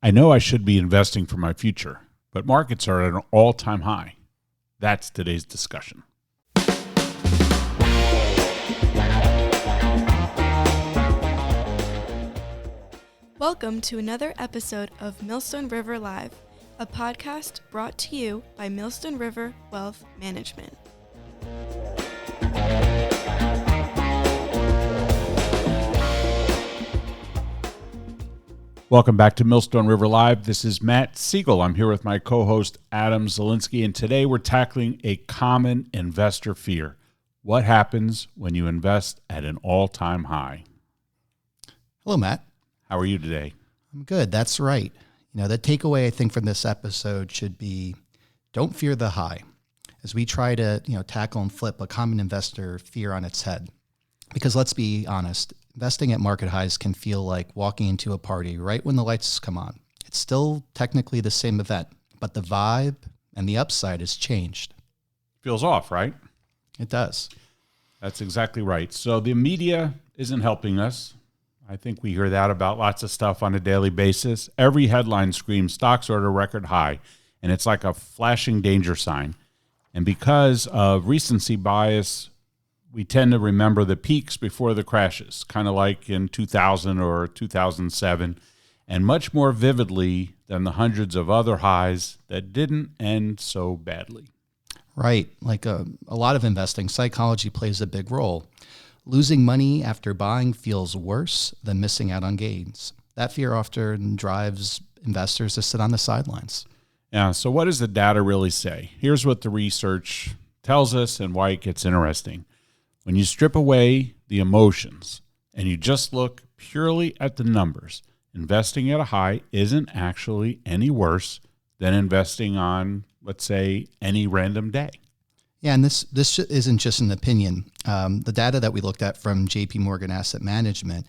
I know I should be investing for my future, but markets are at an all-time high. That's today's discussion. Welcome to another episode of Millstone River Live, a podcast brought to you by Millstone River Wealth Management. Welcome back to Millstone River Live. This is Matt Siegel. I'm here with my co-host Adam Zielinski, and today we're tackling a common investor fear. What happens when you invest at an all-time high? Hello, Matt. How are you today? I'm good. That's right. The takeaway I think from this episode should be don't fear the high, as we try to, tackle and flip a common investor fear on its head. Because let's be honest, investing at market highs can feel like walking into a party right when the lights come on. It's still technically the same event, but the vibe and the upside has changed. Feels off, right? It does. That's exactly right. So the media isn't helping us. I think we hear that about lots of stuff on a daily basis. Every headline screams stocks are at a record high, and it's like a flashing danger sign. And because of recency bias, we tend to remember the peaks before the crashes, kind of like in 2000 or 2007, and much more vividly than the hundreds of other highs that didn't end so badly. Right. Like a lot of investing, psychology plays a big role. Losing money after buying feels worse than missing out on gains. That fear often drives investors to sit on the sidelines. Yeah, so what does the data really say? Here's what the research tells us and why it gets interesting. When you strip away the emotions and you just look purely at the numbers, investing at a high isn't actually any worse than investing on, let's say, any random day. Yeah, and this isn't just an opinion. The data that we looked at from JP Morgan Asset Management,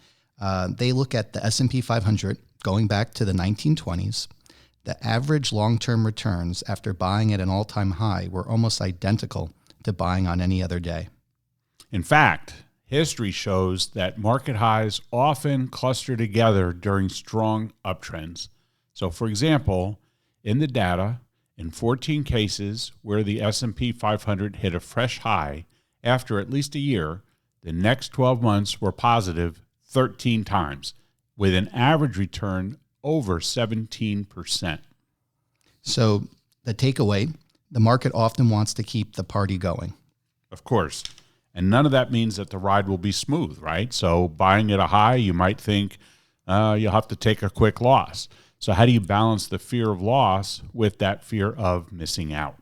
they look at the S&P 500 going back to the 1920s. The average long-term returns after buying at an all-time high were almost identical to buying on any other day. In fact, history shows that market highs often cluster together during strong uptrends. So, for example, in the data, in 14 cases where the S&P 500 hit a fresh high after at least a year, the next 12 months were positive 13 times, with an average return over 17%. So the takeaway, the market often wants to keep the party going. Of course. And none of that means that the ride will be smooth, right? So buying at a high, you might think you'll have to take a quick loss. So how do you balance the fear of loss with that fear of missing out?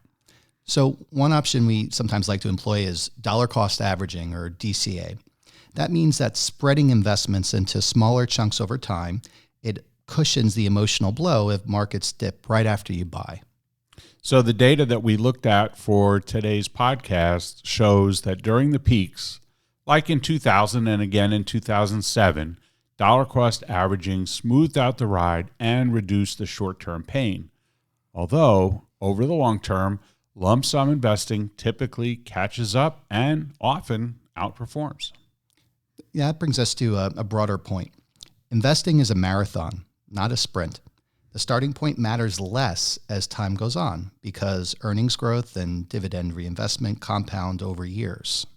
So one option we sometimes like to employ is dollar cost averaging, or DCA. That means that spreading investments into smaller chunks over time, it cushions the emotional blow if markets dip right after you buy. So the data that we looked at for today's podcast shows that during the peaks, like in 2000 and again in 2007, dollar cost averaging smoothed out the ride and reduced the short-term pain. Although, over the long term, lump sum investing typically catches up and often outperforms. Yeah, that brings us to a broader point. Investing is a marathon, not a sprint. The starting point matters less as time goes on because earnings growth and dividend reinvestment compound over years.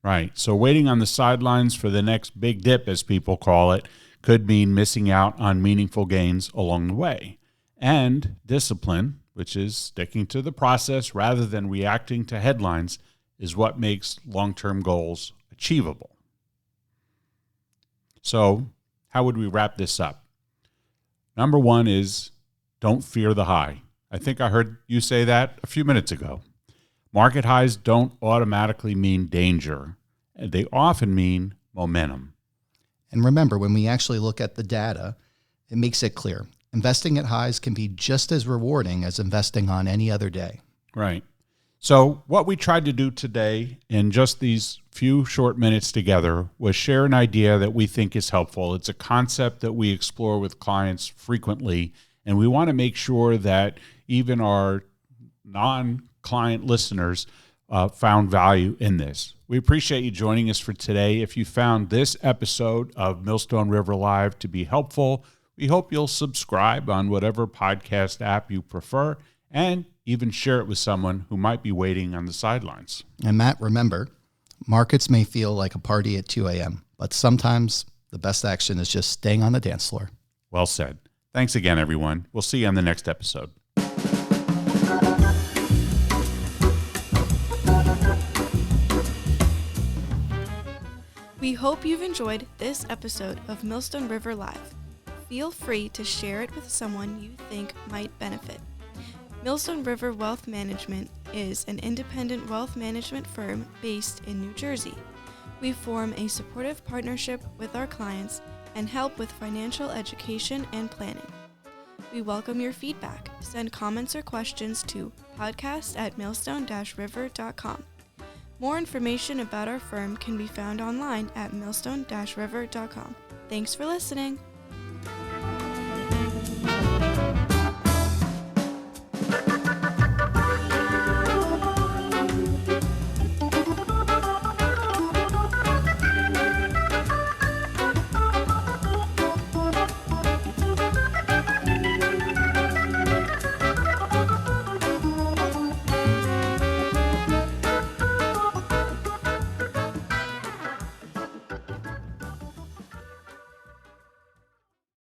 Right. So waiting on the sidelines for the next big dip, as people call it, could mean missing out on meaningful gains along the way. And discipline, which is sticking to the process rather than reacting to headlines, is what makes long-term goals achievable. So how would we wrap this up? Number one is don't fear the high. I think I heard you say that a few minutes ago. Market highs don't automatically mean danger. They often mean momentum. And remember, when we actually look at the data, it makes it clear. Investing at highs can be just as rewarding as investing on any other day. Right. So what we tried to do today in just these few short minutes together was share an idea that we think is helpful. It's a concept that we explore with clients frequently, and we want to make sure that even our non-client listeners found value in this. We appreciate you joining us for today. If you found this episode of Millstone River Live to be helpful, We hope you'll subscribe on whatever podcast app you prefer and even share it with someone who might be waiting on the sidelines. And Matt, remember, markets may feel like a party at 2 a.m., but sometimes the best action is just staying on the dance floor. Well said. Thanks again, everyone. We'll see you on the next episode. We hope you've enjoyed this episode of Millstone River Live. Feel free to share it with someone you think might benefit. Millstone River Wealth Management is an independent wealth management firm based in New Jersey. We form a supportive partnership with our clients and help with financial education and planning. We welcome your feedback. Send comments or questions to podcast@millstone-river.com. More information about our firm can be found online at millstone-river.com. Thanks for listening.